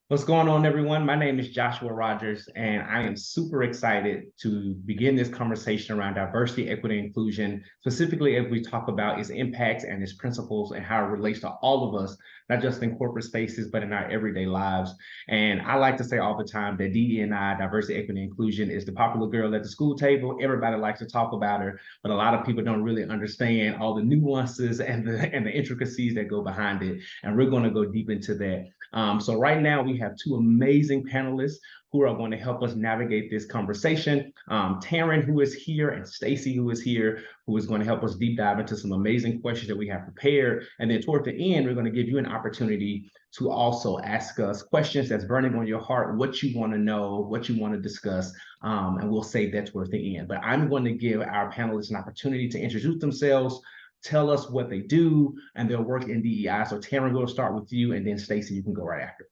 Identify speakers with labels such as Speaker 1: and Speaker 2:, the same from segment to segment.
Speaker 1: What's going on, everyone? My name is Joshua Rogers, and I am super excited to begin this conversation around diversity, equity, and inclusion, specifically as we talk about its impacts and its principles and how it relates to all of us, not just in corporate spaces, but in our everyday lives. And I like to say all the time that DE&I, diversity, equity, and inclusion, is the popular girl at the school table. Everybody likes to talk about her, but a lot of people don't really understand all the nuances and the intricacies that go behind it. And we're going to go deep into that. So right now we have two amazing panelists who are going to help us navigate this conversation. Taran, who is here, and Stacy, who is here, who is going to help us deep dive into some amazing questions that we have prepared. And then toward the end, we're going to give you an opportunity to also ask us questions that's burning on your heart, what you want to know, what you want to discuss, and we'll save that towards the end. But I'm going to give our panelists an opportunity to introduce themselves, tell us what they do, and they'll work in DEI. So Taran, we'll start with you, and then Stacy, you can go right after.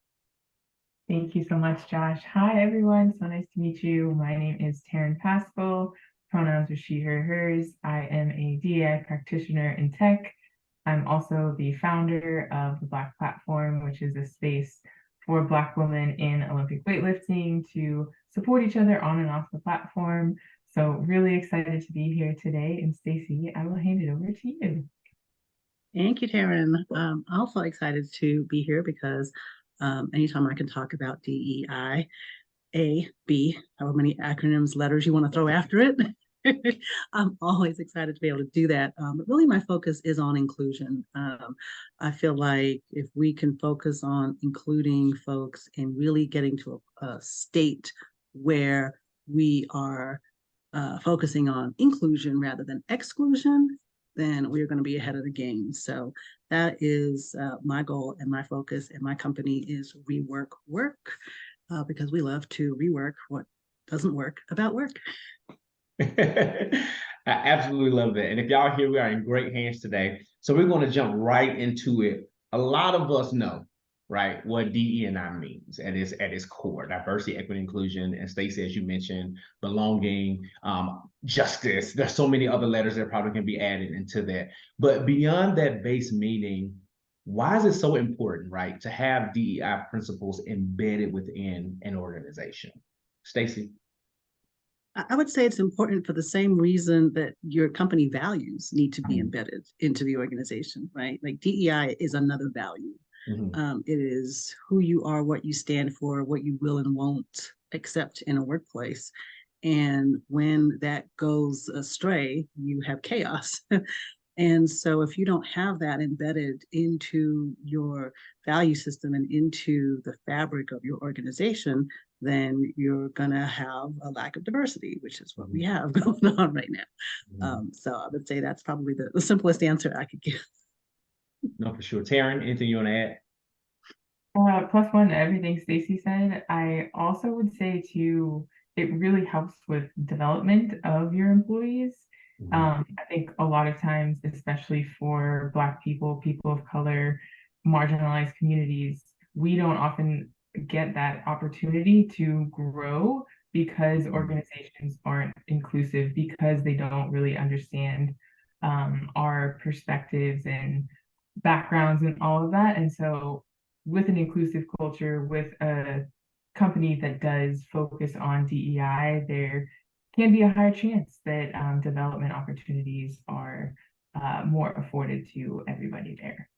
Speaker 2: Thank you so much, Josh. Hi, everyone. So nice to meet you. My name is Taran Pascal. Pronouns are she, her, hers. I am a DEI practitioner in tech. I'm also the founder of the Black Platform, which is a space for Black women in Olympic weightlifting to support each other on and off the platform. So really excited to be here today. And Stacy, I will hand it over to you.
Speaker 3: Thank you, Taran. I'm also excited to be here because anytime I can talk about DEI, A, B, however many acronyms, letters you want to throw after it, I'm always excited to be able to do that. But really my focus is on inclusion. I feel like if we can focus on including folks and really getting to a state where we are focusing on inclusion rather than exclusion, then we're going to be ahead of the game. So that is my goal and my focus, and my company is Rework Work, because we love to rework what doesn't work about work.
Speaker 1: I absolutely love that. And if y'all hear, we are in great hands today. So we're going to jump right into it. A lot of us know, right, what DE&I means at its core: diversity, equity, inclusion, and Stacey, as you mentioned, belonging, justice. There's so many other letters that probably can be added into that. But beyond that base meaning, why is it so important, right, to have DEI principles embedded within an organization? Stacey?
Speaker 3: I would say it's important for the same reason that your company values need to be embedded into the organization, right? Like DEI is another value. It is who you are, what you stand for, what you will and won't accept in a workplace. And when that goes astray, you have chaos. And so if you don't have that embedded into your value system and into the fabric of your organization, then you're going to have a lack of diversity, which is what we have going on right now. So I would say that's probably the simplest answer I could give.
Speaker 1: No, for sure. Taran, anything you want to add?
Speaker 2: Plus one to everything Stacy said. I also would say too, it really helps with development of your employees. I think a lot of times, especially for Black people, people of color, marginalized communities, we don't often get that opportunity to grow because organizations aren't inclusive, because they don't really understand our perspectives and backgrounds and all of that. And so with an inclusive culture, with a company that does focus on DEI, there can be a higher chance that development opportunities are more afforded to everybody there.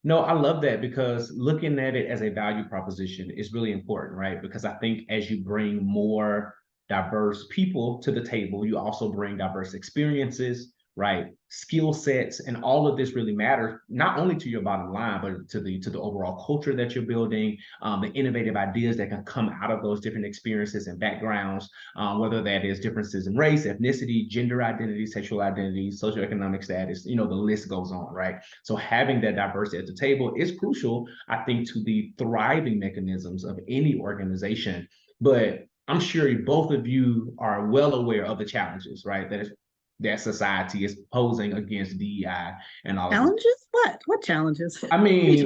Speaker 1: No, I love that, because looking at it as a value proposition is really important, right? Because I think as you bring more diverse people to the table, you also bring diverse experiences, right? Skill sets, and all of this really matters, not only to your bottom line, but to the overall culture that you're building, the innovative ideas that can come out of those different experiences and backgrounds, whether that is differences in race, ethnicity, gender identity, sexual identity, socioeconomic status, the list goes on, right? So having that diversity at the table is crucial, I think, to the thriving mechanisms of any organization. But I'm sure both of you are well aware of the challenges, right, that society is posing against DEI and all
Speaker 3: challenges. What challenges?
Speaker 1: I mean,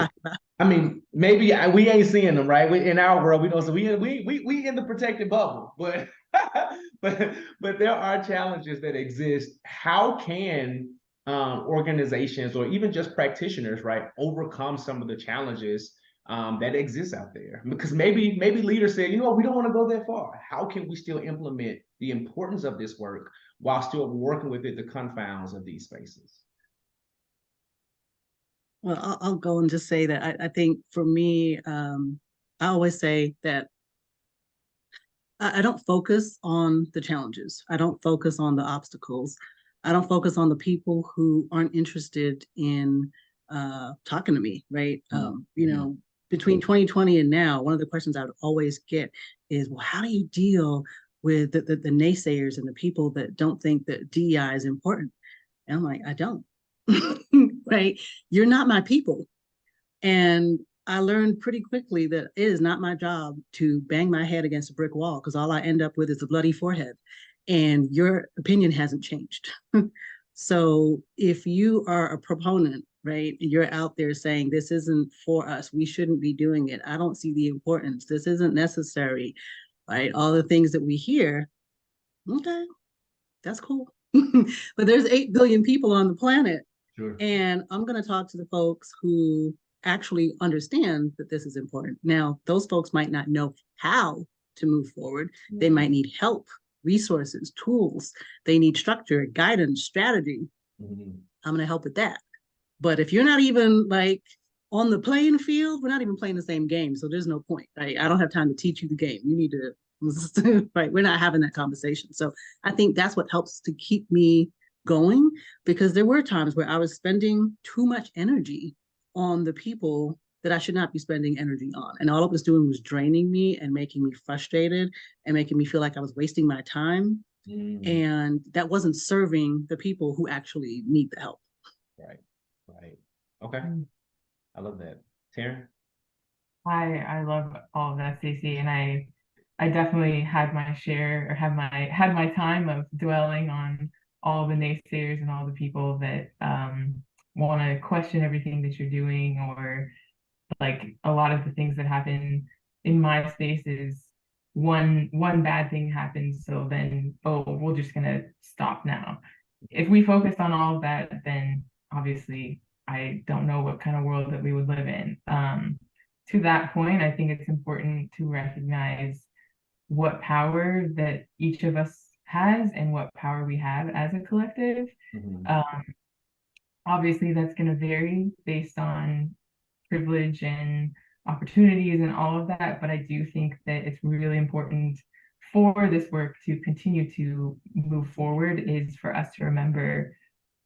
Speaker 1: maybe we ain't seeing them, right? In our world, we don't. So we in the protected bubble, but but there are challenges that exist. How can organizations, or even just practitioners, right, overcome some of the challenges that exists out there. Because maybe leaders say, you know what, we don't want to go that far. How can we still implement the importance of this work while still working within the confounds of these spaces?
Speaker 3: Well, I'll go and just say that I think for me, I always say that I don't focus on the challenges. I don't focus on the obstacles. I don't focus on the people who aren't interested in talking to me, right? You know, between 2020 and now, one of the questions I would always get is, well, how do you deal with the naysayers and the people that don't think that DEI is important? And I'm like, I don't, right? You're not my people. And I learned pretty quickly that it is not my job to bang my head against a brick wall because all I end up with is a bloody forehead. And your opinion hasn't changed. So if you are a proponent, right, you're out there saying this isn't for us, we shouldn't be doing it. I don't see the importance. This isn't necessary, right? All the things that we hear, okay, that's cool. But there's 8 billion people on the planet.
Speaker 1: Sure.
Speaker 3: And I'm going to talk to the folks who actually understand that this is important. Now, those folks might not know how to move forward. They might need help, resources, tools. They need structure, guidance, strategy. I'm going to help with that. But if you're not even like on the playing field, we're not even playing the same game. So there's no point. Right? I don't have time to teach you the game. You need to, right? We're not having that conversation. So I think that's what helps to keep me going, because there were times where I was spending too much energy on the people that I should not be spending energy on. And all it was doing was draining me and making me frustrated and making me feel like I was wasting my time. And that wasn't serving the people who actually need the help.
Speaker 1: Right. Okay. I love that. Taran?
Speaker 2: I love all of that, Stacey, and I definitely had my share, or had my time of dwelling on all the naysayers and all the people that want to question everything that you're doing, or like a lot of the things that happen in my space is one bad thing happens, so then, oh, we're just gonna stop now. If we focused on all of that, then obviously I don't know what kind of world that we would live in. To that point, I think it's important to recognize what power that each of us has and what power we have as a collective. Obviously, that's going to vary based on privilege and opportunities and all of that, but I do think that it's really important for this work to continue to move forward, is for us to remember,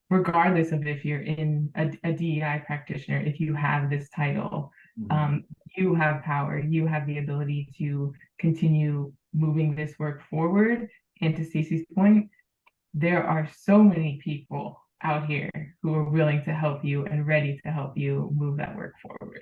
Speaker 2: regardless of if you're in a DEI practitioner, if you have this title, you have power, you have the ability to continue moving this work forward. And to Stacey's point, there are so many people out here who are willing to help you and ready to help you move that work forward.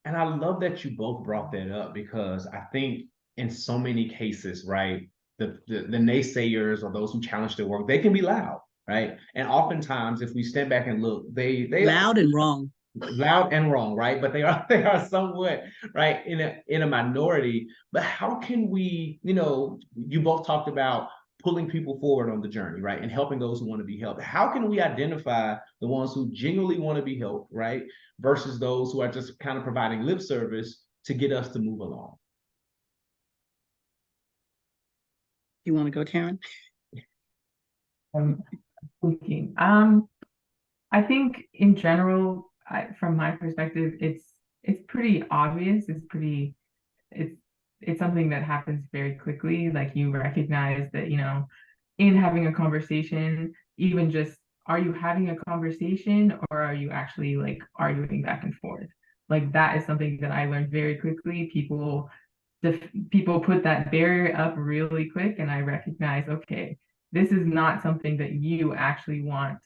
Speaker 1: And I love that you both brought that up, because I think in so many cases, right, the naysayers or those who challenge the work, they can be loud, right? And oftentimes, if we step back and look, they
Speaker 3: loud and wrong.
Speaker 1: Loud and wrong, right? But they are somewhat right in a minority. But how can we, you both talked about pulling people forward on the journey, right? And helping those who want to be helped. How can we identify the ones who genuinely want to be helped, right? Versus those who are just kind of providing lip service to get us to move along?
Speaker 3: You want to go, Taran?
Speaker 2: I'm thinking. I think in general, from my perspective, it's pretty obvious. It's something that happens very quickly. Like, you recognize that, in having a conversation, even just, are you having a conversation, or are you actually like arguing back and forth? Like, that is something that I learned very quickly. People put that barrier up really quick, and I recognize, okay, this is not something that you actually want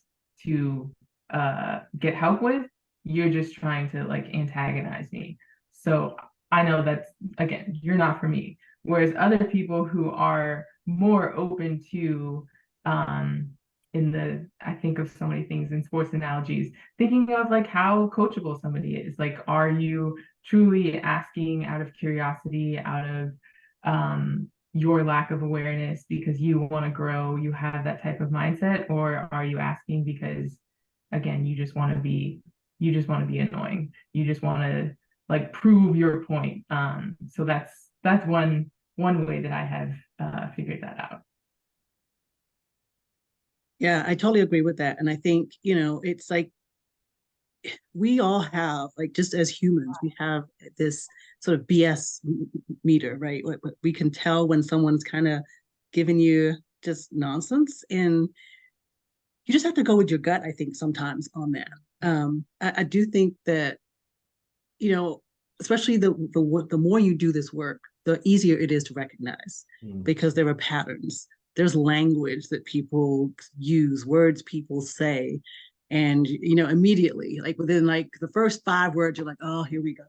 Speaker 2: to get help with. You're just trying to like antagonize me. So I know that's, again, you're not for me. Whereas other people who are more open to, I think of so many things in sports analogies, thinking of like how coachable somebody is. Like, are you truly asking out of curiosity, out of your lack of awareness because you want to grow, you have that type of mindset? Or are you asking because, again, you just want to be annoying, you just want to like prove your point. So that's one way that I have figured that out.
Speaker 3: Yeah, I totally agree with that. And I think, it's like we all have, like, just as humans, we have this sort of BS meter, right? We can tell when someone's kind of giving you just nonsense, and you just have to go with your gut, I think, sometimes on that. I do think that, especially the more you do this work, the easier it is to recognize, because there are patterns. There's language that people use, words people say, and immediately, like within like the first 5 words, you're like, oh, here we go.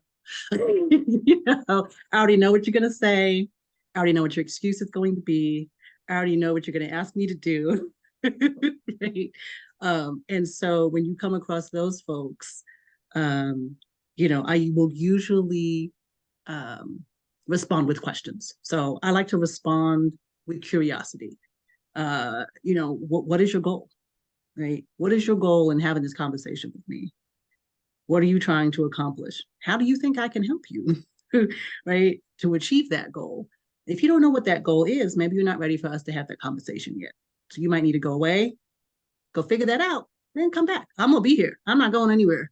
Speaker 3: I already know what you're gonna say. I already know what your excuse is going to be. I already know what you're gonna ask me to do. Right? And so when you come across those folks, I will usually respond with questions. So I like to respond with curiosity. What is your goal? Right? What is your goal in having this conversation with me? What are you trying to accomplish? How do you think I can help you? Right? To achieve that goal. If you don't know what that goal is, maybe you're not ready for us to have that conversation yet. So you might need to go away, go figure that out, then come back. I'm gonna be here. I'm not going anywhere.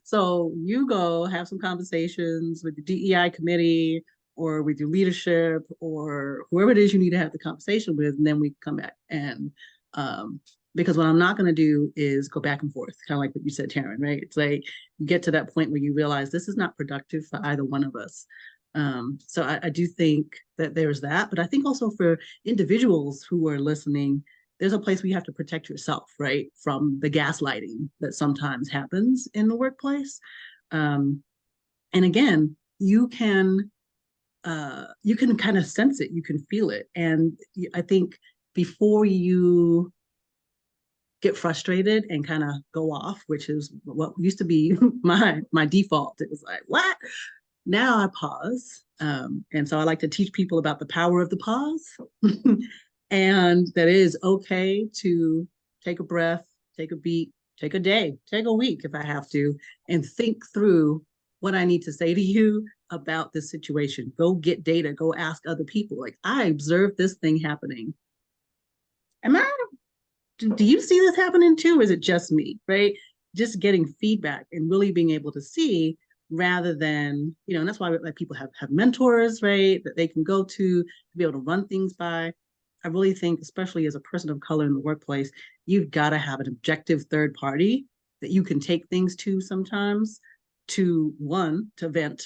Speaker 3: So you go have some conversations with the DEI committee or with your leadership or whoever it is you need to have the conversation with, and then we come back. And because what I'm not going to do is go back and forth, kind of like what you said, Taran, right? It's like you get to that point where you realize this is not productive for either one of us. So I do think that there's that, but I think also for individuals who are listening, there's a place where you have to protect yourself, right, from the gaslighting that sometimes happens in the workplace. And again, you can kind of sense it, you can feel it, and I think before you get frustrated and kind of go off, which is what used to be my default. It was like, what? Now I pause. And so I like to teach people about the power of the pause. And that it is okay to take a breath, take a beat, take a day, take a week if I have to, and think through what I need to say to you about this situation. Go get data, go ask other people. Like, I observed this thing happening. Do you see this happening too? Or is it just me, right? Just getting feedback and really being able to see, rather than, and that's why like people have mentors, right? That they can go to be able to run things by. I really think, especially as a person of color in the workplace, you've got to have an objective third party that you can take things to sometimes, to one, to vent,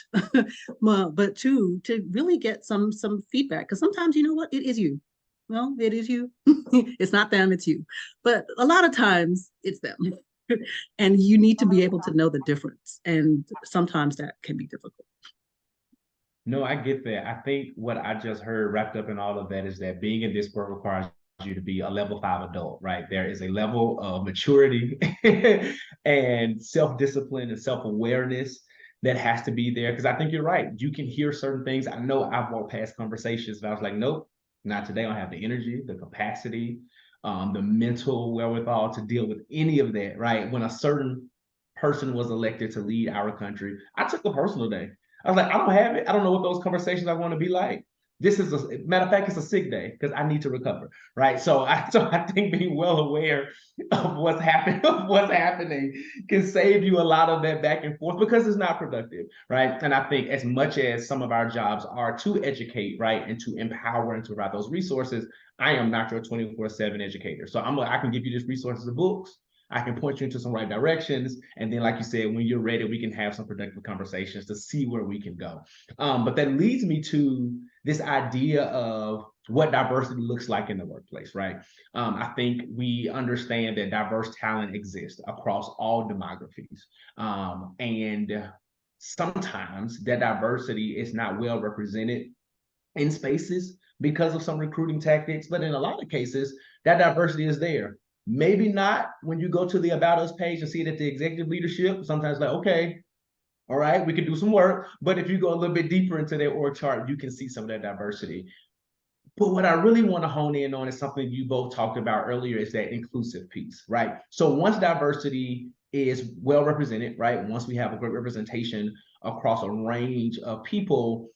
Speaker 3: but two, to really get some feedback. Because sometimes, you know what, it is you. Well, it is you. It's not them, it's you. But a lot of times it's them. And you need to be able to know the difference. And sometimes that can be difficult.
Speaker 1: No, I get that. I think what I just heard wrapped up in all of that is that being in this work requires you to be a level 5 adult, right? There is a level of maturity and self-discipline and self-awareness that has to be there. Because I think you're right. You can hear certain things. I know I've walked past conversations and I was like, nope, not today. I don't have the energy, the capacity, the mental wherewithal to deal with any of that, right? When a certain person was elected to lead our country, I took a personal day. I was like, I don't have it. I don't know what those conversations are going to be like. This is a matter of fact, it's a sick day because I need to recover, right? So I think being well aware of what's happening can save you a lot of that back and forth because it's not productive, right? And I think as much as some of our jobs are to educate, right, and to empower and to provide those resources, I am not your 24/7 educator. So I can give you just resources of books. I can point you into some right directions. And then, like you said, when you're ready, we can have some productive conversations to see where we can go. But that leads me to this idea of what diversity looks like in the workplace, right? I think we understand that diverse talent exists across all demographies. And sometimes that diversity is not well represented in spaces because of some recruiting tactics, but in a lot of cases, that diversity is there. Maybe not when you go to the About Us page and see it at the executive leadership. Sometimes like, okay, all right, we can do some work. But if you go a little bit deeper into their org chart, you can see some of that diversity. But what I really want to hone in on is something you both talked about earlier, is that inclusive piece, right? So once diversity is well represented, right? Once we have a great representation across a range of people.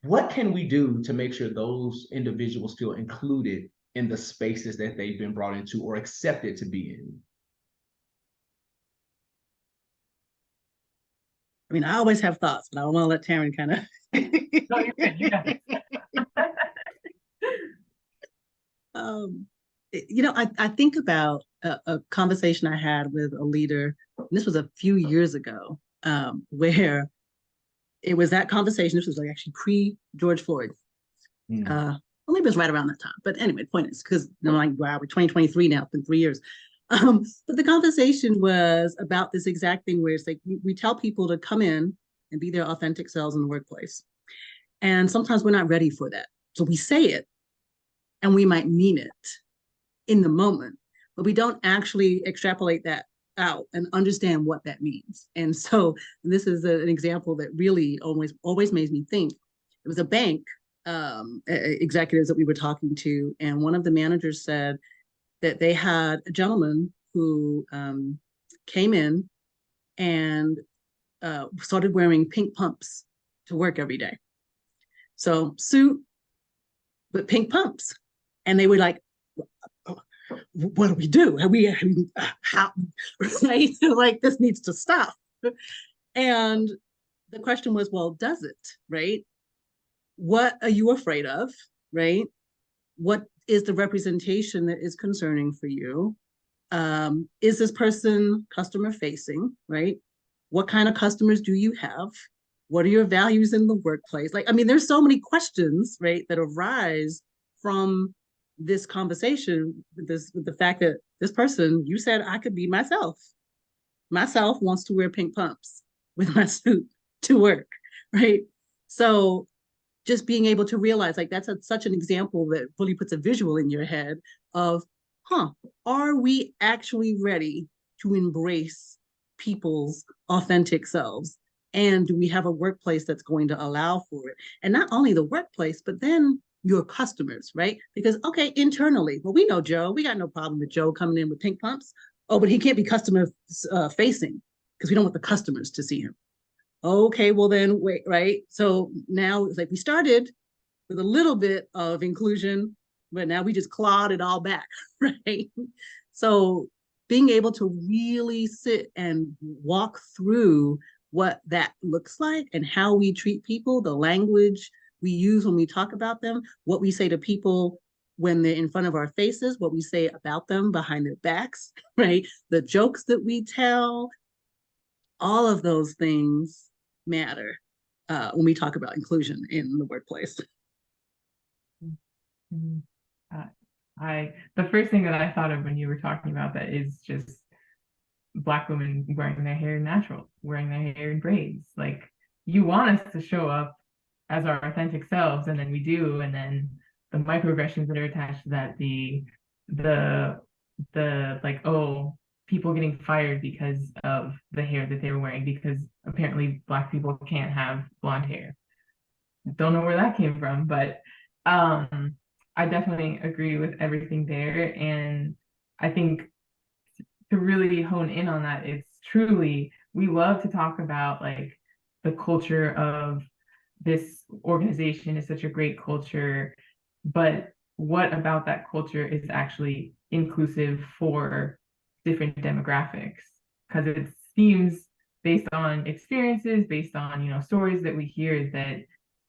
Speaker 1: What can we do to make sure those individuals feel included in the spaces that they've been brought into or accepted to be in?
Speaker 3: I mean, I always have thoughts, but I want to let Taran kind of.
Speaker 2: No, you're good. You got it.
Speaker 3: I think about a conversation I had with a leader, and this was a few years ago, where it was that conversation. This was like actually pre-George Floyd. Well, maybe it was right around that time. But anyway, the point is, because like, wow, we're 2023 now, it's been 3 years. But the conversation was about this exact thing where it's like we tell people to come in and be their authentic selves in the workplace. And sometimes we're not ready for that. So we say it and we might mean it in the moment, but we don't actually extrapolate that out and understand what that means. And so this is an example that really always makes me think. It was a bank executives that we were talking to, and one of the managers said that they had a gentleman who came in and started wearing pink pumps to work every day. So suit, but pink pumps. And they were like, what do we do? How, right? Like, this needs to stop. And the question was, well, does it, right? What are you afraid of, right? What is the representation that is concerning for you? Is this person customer facing, right? What kind of customers do you have? What are your values in the workplace? Like, I mean, there's so many questions, right, that arise from this conversation with the fact that this person, you said I could be myself. Myself wants to wear pink pumps with my suit to work, right? So just being able to realize, like, that's such an example that really puts a visual in your head of, are we actually ready to embrace people's authentic selves? And do we have a workplace that's going to allow for it? And not only the workplace, but then your customers, right? Because, okay, internally, well, we know Joe. We got no problem with Joe coming in with pink pumps. Oh, but he can't be customer facing because we don't want the customers to see him. Okay, well then, wait, right? So now it's like we started with a little bit of inclusion, but now we just clawed it all back, right? So being able to really sit and walk through what that looks like and how we treat people, the language we use when we talk about them, what we say to people when they're in front of our faces, what we say about them behind their backs, right? The jokes that we tell, all of those things matter when we talk about inclusion in the workplace.
Speaker 2: The first thing that I thought of when you were talking about that is just Black women wearing their hair natural, wearing their hair in braids. Like, you want us to show up as our authentic selves, and then we do, and then the microaggressions that are attached to that, the like, oh, people getting fired because of the hair that they were wearing, because apparently Black people can't have blonde hair. Don't know where that came from, but I definitely agree with everything there. And I think to really hone in on that, it's truly, we love to talk about like the culture of this organization is such a great culture, but what about that culture is actually inclusive for different demographics? Because it seems, based on experiences, based on stories that we hear, is that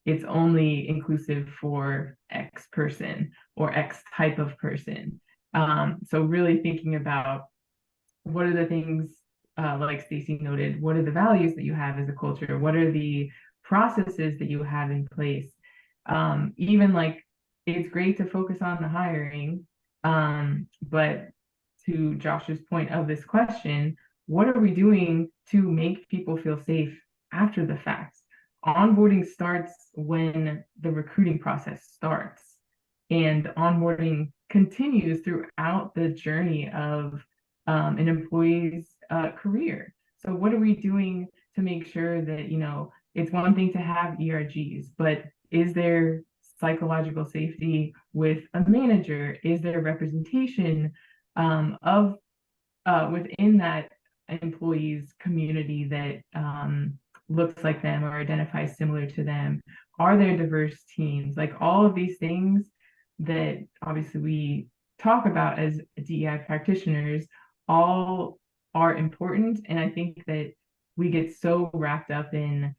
Speaker 2: it's only inclusive for X person or X type of person. So really thinking about what are the things, like Stacey noted, what are the values that you have as a culture? What are the processes that you have in place? Even like, it's great to focus on the hiring, but to Josh's point of this question, what are we doing to make people feel safe after the fact? Onboarding starts when the recruiting process starts, and onboarding continues throughout the journey of an employee's career. So what are we doing to make sure that, it's one thing to have ERGs, but is there psychological safety with a manager? Is there representation of within that employee's community that looks like them or identifies similar to them? Are there diverse teams? Like all of these things that obviously we talk about as DEI practitioners all are important. And I think that we get so wrapped up in,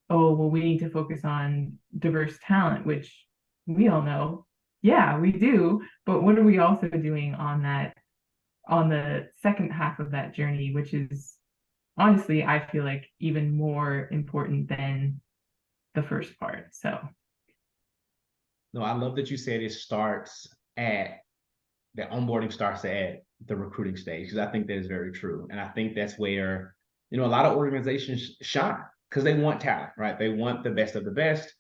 Speaker 2: oh, well, we need to focus on diverse talent, which we all know, yeah, we do. But what are we also doing on the second half of that journey, which is honestly, I feel like even more important than the first part. So
Speaker 1: No, I love that you said it starts at the onboarding starts at the recruiting stage, because I think that is very true. And I think that's where, a lot of organizations shine because they want talent, right? They want the best of the best.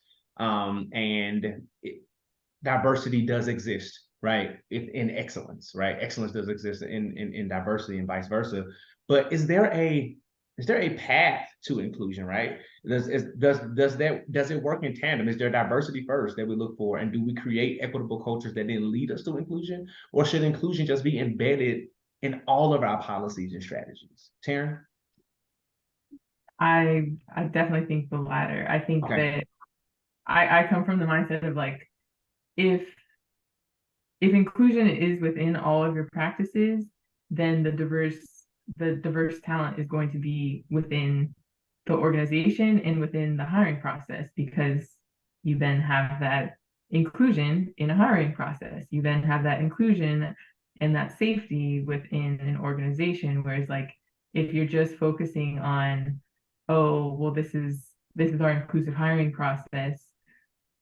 Speaker 1: Diversity does exist, right? In excellence, right? Excellence does exist in diversity and vice versa. But is there a path to inclusion, right? Does it work in tandem? Is there diversity first that we look for, and do we create equitable cultures that then lead us to inclusion, or should inclusion just be embedded in all of our policies and strategies? Taran?
Speaker 2: I definitely think the latter. I think that I come from the mindset of like, if inclusion is within all of your practices, then the diverse talent is going to be within the organization and within the hiring process, because you then have that inclusion in a hiring process. You then have that inclusion and that safety within an organization. Whereas like if you're just focusing on, oh, well, this is our inclusive hiring process,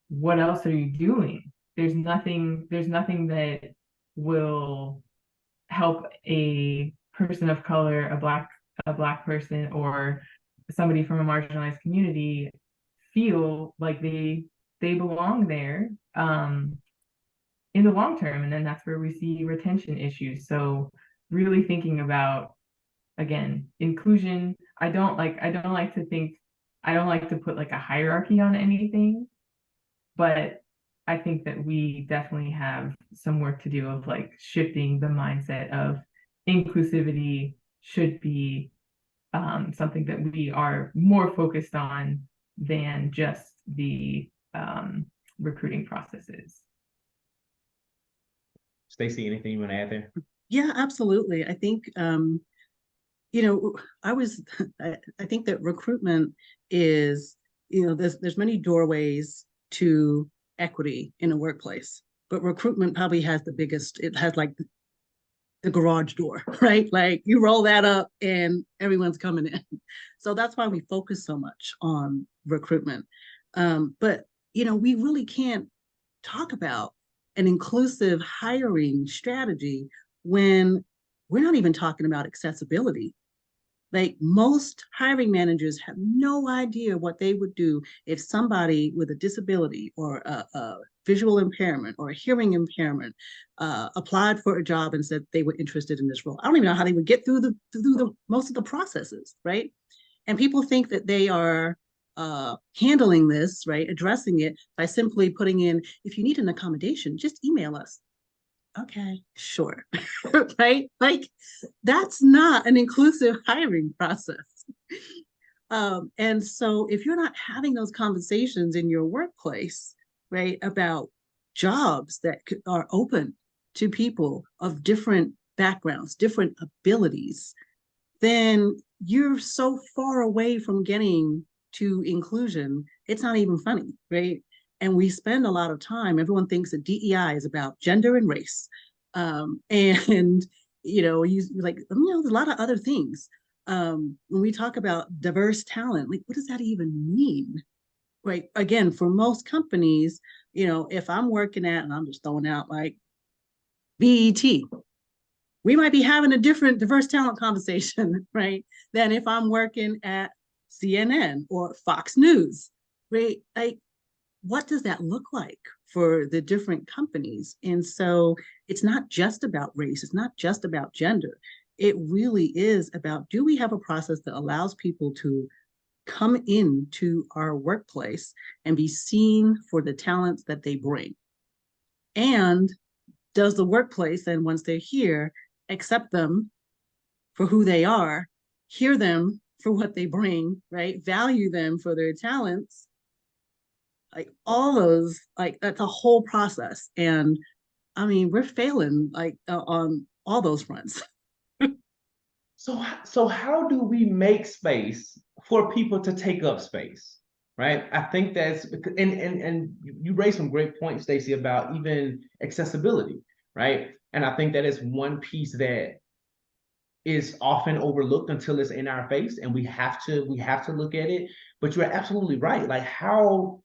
Speaker 2: what else are you doing? There's nothing that will help a person of color, a black person, or somebody from a marginalized community feel like they belong there in the long term. And then that's where we see retention issues. So really thinking about, again, inclusion. I don't like to put like a hierarchy on anything, but I think that we definitely have some work to do of like shifting the mindset of inclusivity should be something that we are more focused on than just the recruiting processes.
Speaker 1: Stacey, anything you want to add there?
Speaker 3: Yeah, absolutely. I think, I think that recruitment is, there's many doorways to equity in a workplace, but recruitment probably has the biggest. It has like the garage door, right? Like you roll that up and everyone's coming in. So that's why we focus so much on recruitment. But we really can't talk about an inclusive hiring strategy when we're not even talking about accessibility. Like most hiring managers have no idea what they would do if somebody with a disability or a visual impairment or a hearing impairment applied for a job and said they were interested in this role. I don't even know how they would get through the most of the processes, right? And people think that they are handling this, right, addressing it by simply putting in, if you need an accommodation, just email us. Okay, sure. Right? Like that's not an inclusive hiring process. And so if you're not having those conversations in your workplace, right, about jobs that are open to people of different backgrounds, different abilities, then you're so far away from getting to inclusion, it's not even funny, right? And we spend a lot of time, everyone thinks that DEI is about gender and race. And, there's a lot of other things. When we talk about diverse talent, like, what does that even mean? Right. Again, for most companies, if I'm working at, and I'm just throwing out like BET, we might be having a different diverse talent conversation, right, than if I'm working at CNN or Fox News, right? Like, what does that look like for the different companies? And so it's not just about race. It's not just about gender. It really is about, do we have a process that allows people to come into our workplace and be seen for the talents that they bring? And does the workplace, and once they're here, accept them for who they are, hear them for what they bring, right? Value them for their talents. Like all those, like that's a whole process. And I mean, we're failing like on all those fronts.
Speaker 1: So how do we make space for people to take up space? Right. I think that's and you raised some great points, Stacey, about even accessibility, right? And I think that is one piece that is often overlooked until it's in our face, and we have to look at it. But you're absolutely right. Like, how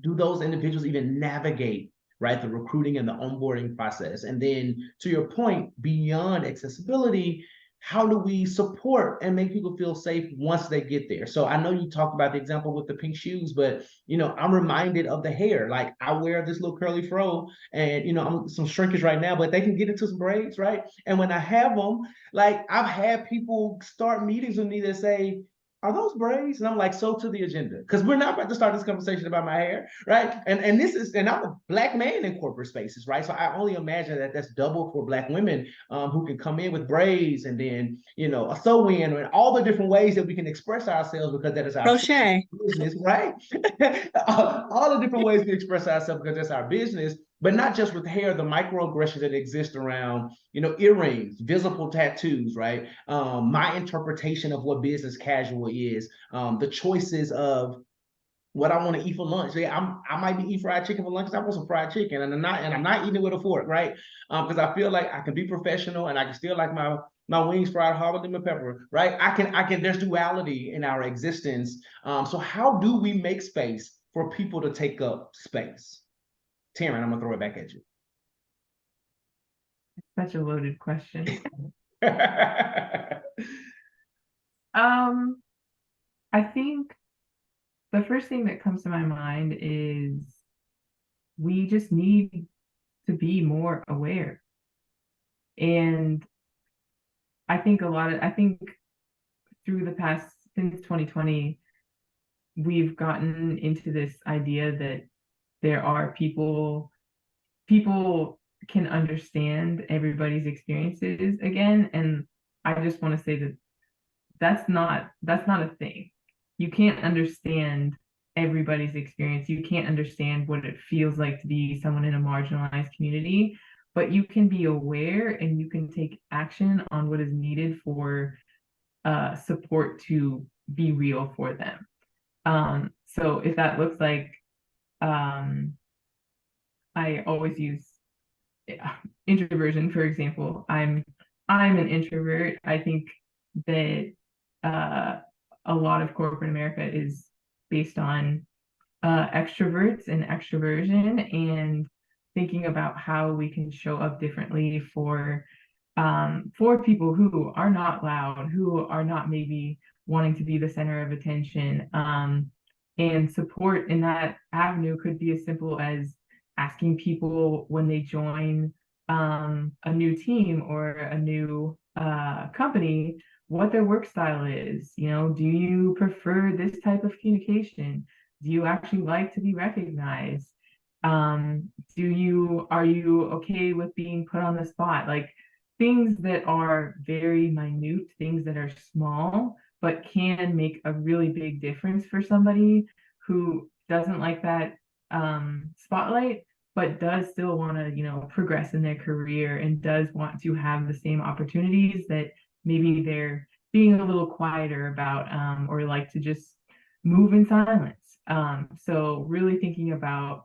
Speaker 1: do those individuals even navigate, right, the recruiting and the onboarding process? And then, to your point, beyond accessibility, how do we support and make people feel safe once they get there? So I know you talked about the example with the pink shoes, but I'm reminded of the hair. Like, I wear this little curly fro, and I'm some shrinkage right now, but they can get into some braids, right? And when I have them, like, I've had people start meetings with me that say, are those braids? And I'm like, so to the agenda, because we're not about to start this conversation about my hair, right? And I'm a Black man in corporate spaces, right? So I only imagine that that's double for Black women who can come in with braids, and then a sew-in, and all the different ways that we can express ourselves, because that is our
Speaker 3: Crochet.
Speaker 1: business, right? All the different ways we express ourselves, because that's our business. But not just with hair, the microaggressions that exist around, earrings, visible tattoos, right? My interpretation of what business casual is, the choices of what I want to eat for lunch. Yeah, I might be eating fried chicken for lunch. I want some fried chicken, and I'm not eating it with a fork, right? Because I feel like I can be professional, and I can still like my wings fried hard with lemon pepper, right? I can. There's duality in our existence. So how do we make space for people to take up space? Taran, I'm gonna throw it back at you.
Speaker 2: Such a loaded question. I think the first thing that comes to my mind is we just need to be more aware. And I think through the past, since 2020, we've gotten into this idea that there are people can understand everybody's experiences again. And I just want to say that that's not a thing. You can't understand everybody's experience. You can't understand what it feels like to be someone in a marginalized community, but you can be aware and you can take action on what is needed for support to be real for them. So if that looks like, I always use introversion, for example. I'm an introvert. I think that a lot of corporate America is based on extroverts and extroversion, and thinking about how we can show up differently for people who are not loud, who are not maybe wanting to be the center of attention. And support in that avenue could be as simple as asking people when they join a new team or a new company what their work style is. Do you prefer this type of communication? Do you actually like to be recognized? Are you okay with being put on the spot? Like, things that are very minute, things that are small, but can make a really big difference for somebody who doesn't like that spotlight, but does still want to, progress in their career and does want to have the same opportunities that maybe they're being a little quieter about, or like to just move in silence. So really thinking about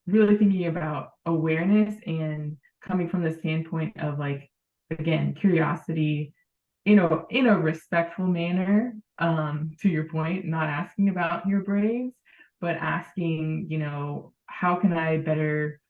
Speaker 2: really thinking about awareness and coming from the standpoint of, like, again, curiosity in a respectful manner, to your point, not asking about your braids, but asking, how can I better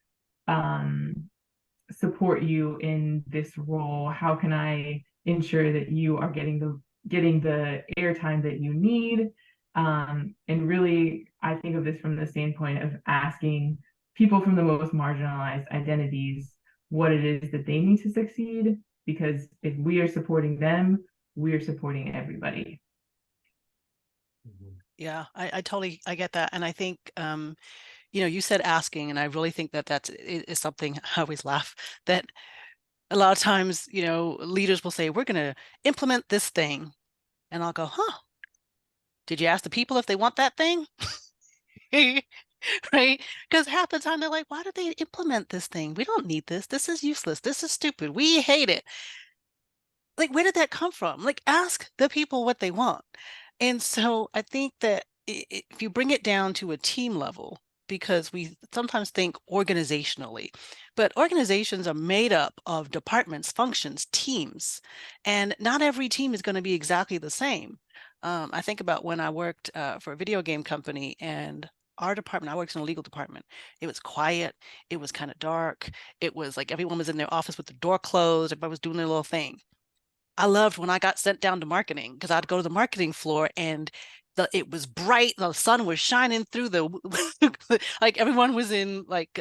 Speaker 2: support you in this role? How can I ensure that you are getting the airtime that you need? And really, I think of this from the standpoint of asking people from the most marginalized identities what it is that they need to succeed, because if we are supporting them, we are supporting everybody.
Speaker 4: Yeah, I totally, I get that. And I think, you said asking, and I really think that is something I always laugh that A lot of times, you know, leaders will say, we're going to implement this thing. And I'll go, huh, did you ask the people if they want that thing? Right? Because half the time they're like, why did they implement this thing? We don't need this. This is useless. This is stupid. We hate it. Like, where did that come from? Like, ask the people what they want. And so I think that if you bring it down to a team level, because we sometimes think organizationally, but organizations are made up of departments, functions, teams, and not every team is going to be exactly the same. I think about when I worked for a video game company, and our department, I worked in a legal department. It was quiet. It was kind of dark. It was like everyone was in their office with the door closed. Everybody was doing their little thing. I loved when I got sent down to marketing, because I'd go to the marketing floor and it was bright, the sun was shining through the like everyone was in like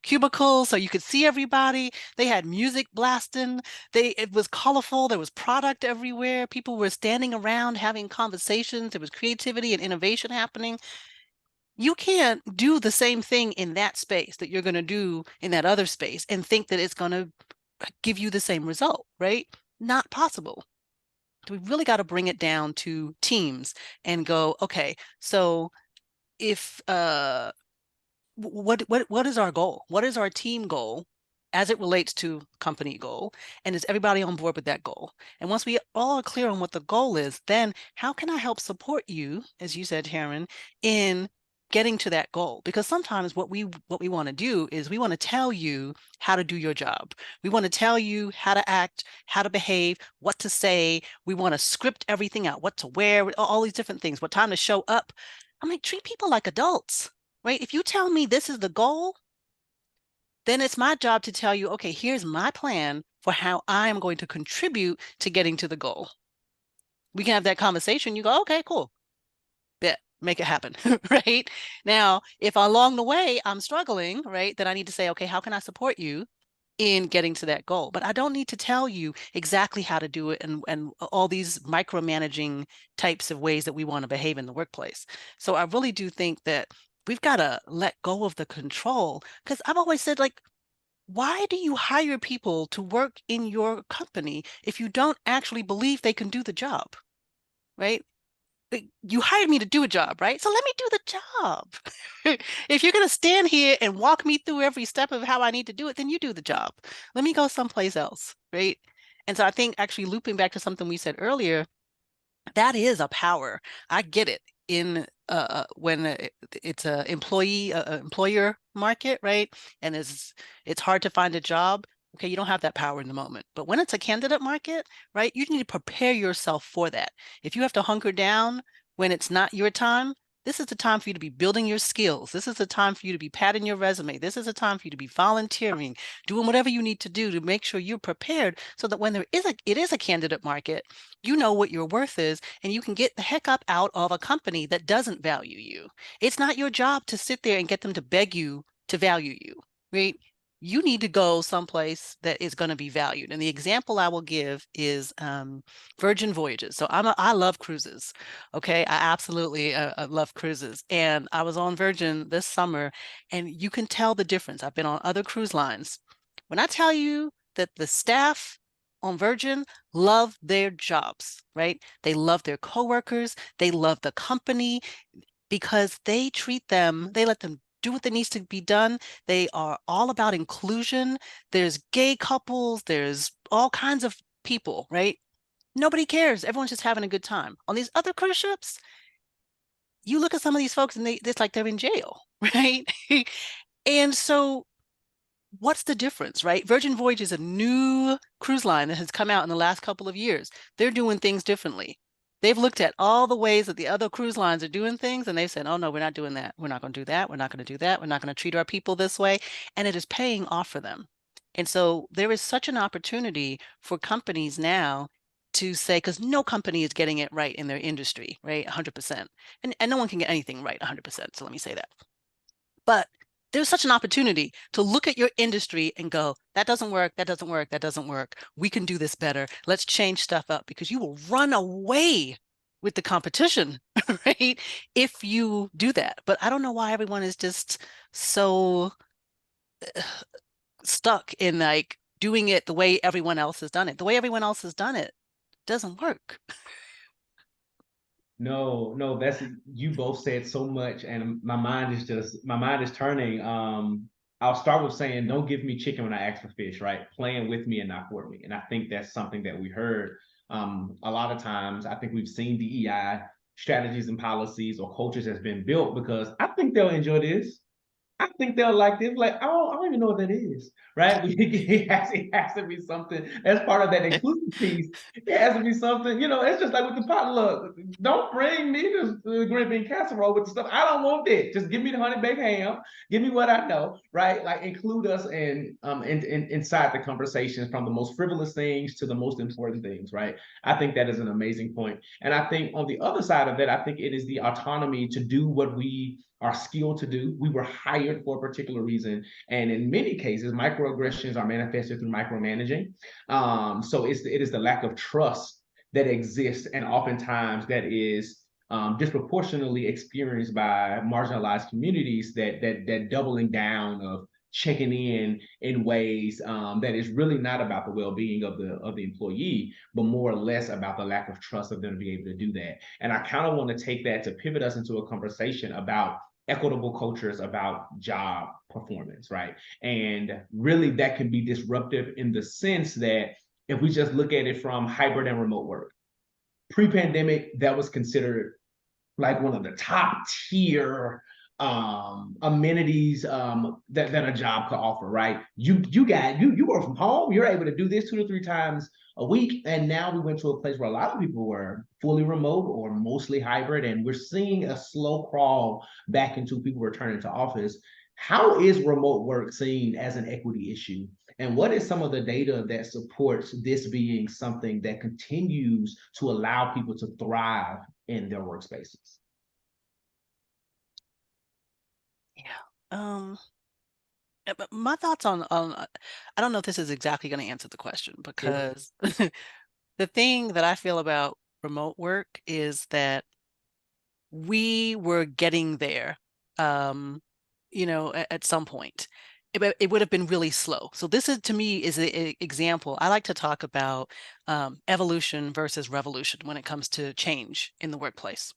Speaker 4: cubicles, so you could see everybody. They had music blasting. It was colorful. There was product everywhere. People were standing around having conversations. There was creativity and innovation happening. You can't do the same thing in that space that you're going to do in that other space and think that it's going to give you the same result, right? Not possible. We really got to bring it down to teams and go, okay, so if what is our goal? What is our team goal as it relates to company goal? And is everybody on board with that goal? And once we all are clear on what the goal is, then how can I help support you, as you said, Taran, in getting to that goal? Because sometimes what we want to do is we want to tell you how to do your job. We want to tell you how to act, how to behave, what to say. We want to script everything out, what to wear, all these different things, what time to show up. I'm like, treat people like adults, right? If you tell me this is the goal, then it's my job to tell you, okay, here's my plan for how I am going to contribute to getting to the goal. We can have that conversation. You go, okay, cool. Bet, make it happen, right? Now, if along the way I'm struggling, right, then I need to say, okay, how can I support you in getting to that goal? But I don't need to tell you exactly how to do it and all these micromanaging types of ways that we want to behave in the workplace. So I really do think that we've got to let go of the control, because I've always said, like, why do you hire people to work in your company if you don't actually believe they can do the job, right? You hired me to do a job, right? So let me do the job. If you're going to stand here and walk me through every step of how I need to do it, then you do the job. Let me go someplace else, right? And so I think, actually looping back to something we said earlier, that is a power. I get it in when it's a employer market, right? And it's hard to find a job. Okay, you don't have that power in the moment. But when it's a candidate market, right, you need to prepare yourself for that. If you have to hunker down when it's not your time, this is the time for you to be building your skills. This is the time for you to be padding your resume. This is the time for you to be volunteering, doing whatever you need to do to make sure you're prepared, so that when it is a candidate market, you know what your worth is, and you can get the heck up out of a company that doesn't value you. It's not your job to sit there and get them to beg you to value you, right? You need to go someplace that is going to be valued. And the example I will give is Virgin Voyages. So I love cruises. Okay, I absolutely love cruises. And I was on Virgin this summer, and you can tell the difference. I've been on other cruise lines. When I tell you that the staff on Virgin love their jobs, right? They love their coworkers. They love the company, because they let them do what needs to be done. They are all about inclusion. There's gay couples, there's all kinds of people, right? Nobody cares. Everyone's just having a good time. On these other cruise ships, you look at some of these folks and it's like they're in jail, right? And so what's the difference, right? Virgin Voyage is a new cruise line that has come out in the last couple of years. They're doing things differently. They've looked at all the ways that the other cruise lines are doing things, and they've said, oh, no, we're not doing that. We're not going to do that. We're not going to do that. We're not going to treat our people this way. And it is paying off for them. And so there is such an opportunity for companies now to say, because no company is getting it right in their industry, right? 100%. And no one can get anything right 100%. So let me say that. But there's such an opportunity to look at your industry and go, that doesn't work, that doesn't work, that doesn't work. We can do this better. Let's change stuff up, because you will run away with the competition, right? If you do that. But I don't know why everyone is just so stuck in like doing it the way everyone else has done it. The way everyone else has done it doesn't work.
Speaker 1: No, that's, you both said so much, and my mind is turning. I'll start with saying, don't give me chicken when I ask for fish, right? Playing with me and not for me. And I think that's something that we heard a lot of times. I think we've seen DEI strategies and policies or cultures has been built because I think they'll enjoy this. I think they'll like this. Like, I don't even know what that is, right? It has to be something that's part of that inclusive piece. It has to be something, it's just like with the potluck. Don't bring me the green bean casserole with the stuff. I don't want that. Just give me the honey baked ham. Give me what I know, right? Like, include us inside the conversations, from the most frivolous things to the most important things, right? I think that is an amazing point. And I think on the other side of that, I think it is the autonomy to do what we are skilled to do. We were hired for a particular reason. And in many cases, microaggressions are manifested through micromanaging. So it is the lack of trust that exists, and oftentimes that is disproportionately experienced by marginalized communities, that doubling down of checking in ways that is really not about the well-being of the employee, but more or less about the lack of trust of them to be able to do that. And I kind of want to take that to pivot us into a conversation about equitable cultures, about job performance, right? And really that can be disruptive in the sense that if we just look at it from hybrid and remote work, pre-pandemic, that was considered like one of the top tier amenities that a job could offer, right? You work from home, you're able to do this 2 to 3 times a week. And now we went to a place where a lot of people were fully remote or mostly hybrid, and we're seeing a slow crawl back into people returning to office. How is remote work seen as an equity issue? And what is some of the data that supports this being something that continues to allow people to thrive in their workspaces?
Speaker 4: Yeah. But my thoughts on I don't know if this is exactly going to answer the question, because the thing that I feel about remote work is that we were getting there, at some point. It would have been really slow. So this is, to me, is an example. I like to talk about evolution versus revolution when it comes to change in the workplace.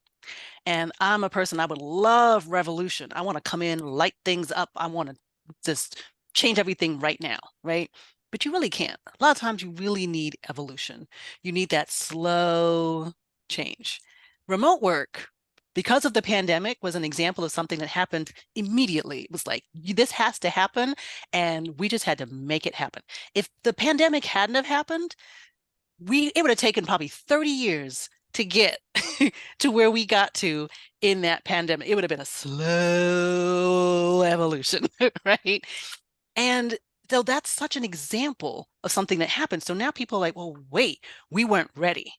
Speaker 4: And I'm a person, I would love revolution. I want to come in, light things up. I want to just change everything right now, right? But you really can't. A lot of times you really need evolution. You need that slow change. Remote work, because of the pandemic, was an example of something that happened immediately. It was like, this has to happen, and we just had to make it happen. If the pandemic hadn't have happened, it would have taken probably 30 years to get to where we got to in that pandemic. It would have been a slow evolution, right? And so that's such an example of something that happened. So now people are like, well, wait, we weren't ready.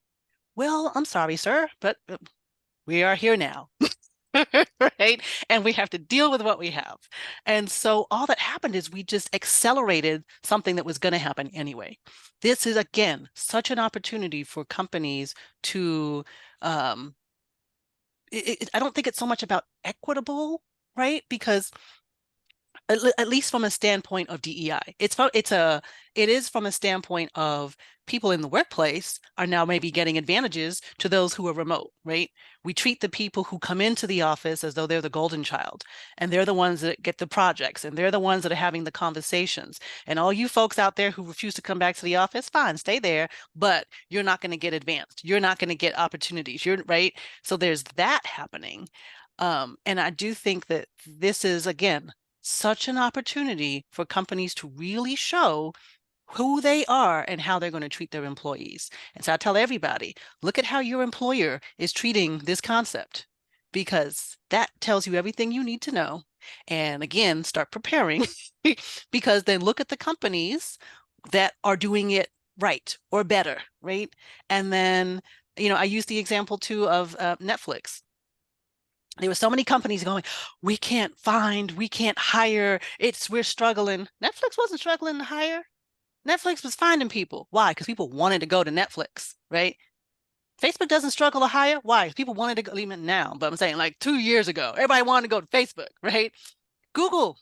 Speaker 4: Well, I'm sorry, sir, but we are here now. Right? And we have to deal with what we have. And so all that happened is we just accelerated something that was going to happen anyway. This is, again, such an opportunity for companies to, I don't think it's so much about equitable, right? Because at least from a standpoint of DEI, it is from a standpoint of people in the workplace are now maybe getting advantages to those who are remote, right? We treat the people who come into the office as though they're the golden child, and they're the ones that get the projects, and they're the ones that are having the conversations. And all you folks out there who refuse to come back to the office, fine, stay there, but you're not going to get advanced. You're not going to get opportunities. You're right. So there's that happening. And I do think that this is, again, such an opportunity for companies to really show who they are and how they're going to treat their employees. And so I tell everybody, look at how your employer is treating this concept, because that tells you everything you need to know. And again, start preparing because then look at the companies that are doing it right or better, right? And then, I use the example too of Netflix. There were so many companies going, we can't hire, we're struggling. Netflix wasn't struggling to hire. Netflix was finding people. Why? Because people wanted to go to Netflix, right? Facebook doesn't struggle to hire. Why? Because people wanted to go, even now, but I'm saying like 2 years ago, everybody wanted to go to Facebook, right? Google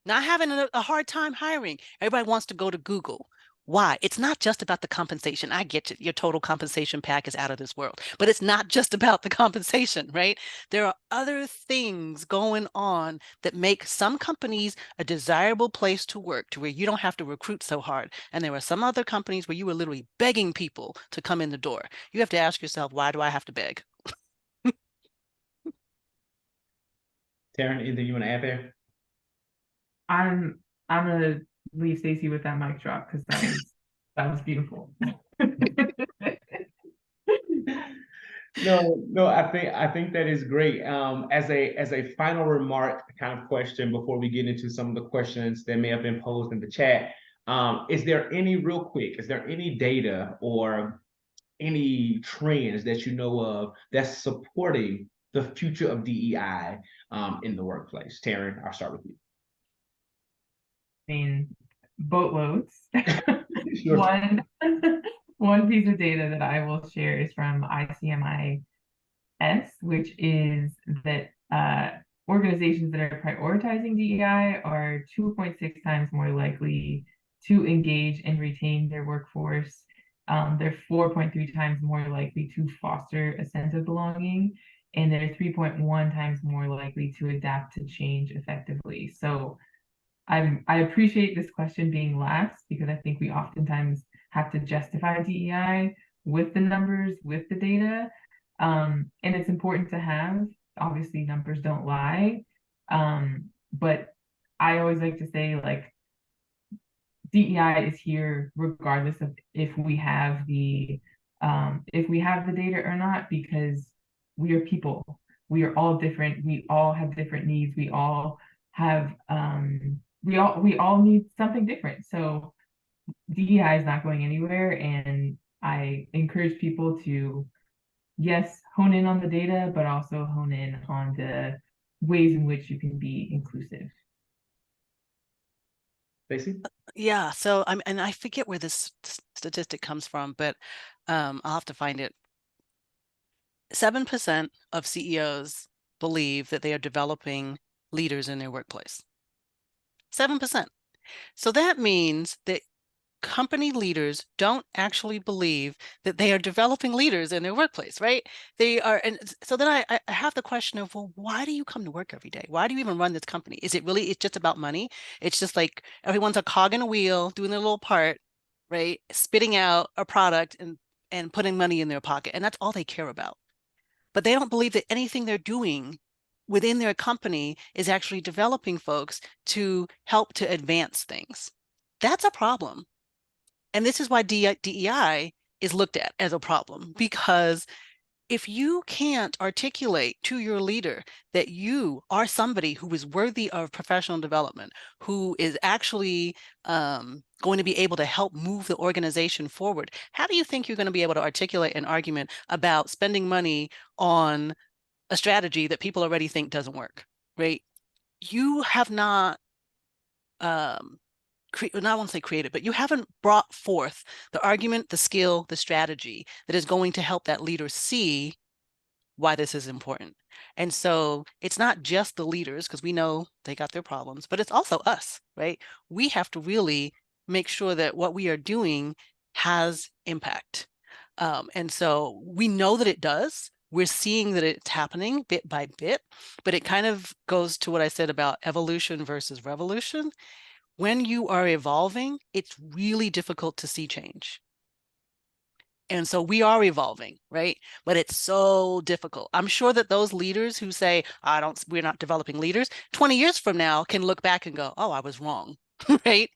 Speaker 4: not having a hard time hiring. Everybody wants to go to Google. Why? It's not just about the compensation. I get you. Your total compensation pack is out of this world, but it's not just about the compensation, right? There are other things going on that make some companies a desirable place to work, to where you don't have to recruit so hard. And there are some other companies where you are literally begging people to come in the door. You have to ask yourself, why do I have to beg?
Speaker 1: Taran, anything you want to add there?
Speaker 2: I'm gonna leave Stacey with that mic drop because that was beautiful.
Speaker 1: No, I think that is great. As a final remark, kind of question before we get into some of the questions that may have been posed in the chat, is there any data or any trends that you know of that's supporting the future of DEI in the workplace? Taran, I'll start with you.
Speaker 2: I mean, boatloads.
Speaker 1: Sure.
Speaker 2: One piece of data that I will share is from ICMIS, which is that organizations that are prioritizing DEI are 2.6 times more likely to engage and retain their workforce. They're 4.3 times more likely to foster a sense of belonging, and they're 3.1 times more likely to adapt to change effectively. So I appreciate this question being last, because I think we oftentimes have to justify DEI with the numbers, with the data. And it's important to have. Obviously, numbers don't lie. But I always like to say, like, DEI is here regardless of if we have the data or not, because we are people. We are all different. We all have different needs. We all have we all need something different. So DEI is not going anywhere, and I encourage people to, yes, hone in on the data, but also hone in on the ways in which you can be inclusive.
Speaker 1: Stacey?
Speaker 4: Yeah, so and I forget where this statistic comes from, but I'll have to find it. 7% of CEOs believe that they are developing leaders in their workplace. 7%. So that means that company leaders don't actually believe that they are developing leaders in their workplace, right? They are, and so then I have the question of, well, why do you come to work every day? Why do you even run this company? Is it really, it's just about money? It's just like everyone's a cog in a wheel, doing their little part, right? Spitting out a product and putting money in their pocket, and that's all they care about. But they don't believe that anything they're doing within their company is actually developing folks to help to advance things. That's a problem. And this is why DEI is looked at as a problem, because if you can't articulate to your leader that you are somebody who is worthy of professional development, who is actually going to be able to help move the organization forward, how do you think you're going to be able to articulate an argument about spending money on a strategy that people already think doesn't work, right? You have not I won't say created, but you haven't brought forth the argument, the skill, the strategy that is going to help that leader see why this is important. And so it's not just the leaders, because we know they got their problems, but it's also us, right? We have to really make sure that what we are doing has impact. And so we know that it does. We're seeing that it's happening bit by bit, but it kind of goes to what I said about evolution versus revolution. When you are evolving, it's really difficult to see change. And so we are evolving, right? But it's so difficult. I'm sure that those leaders who say, we're not developing leaders, 20 years from now can look back and go, oh, I was wrong, right?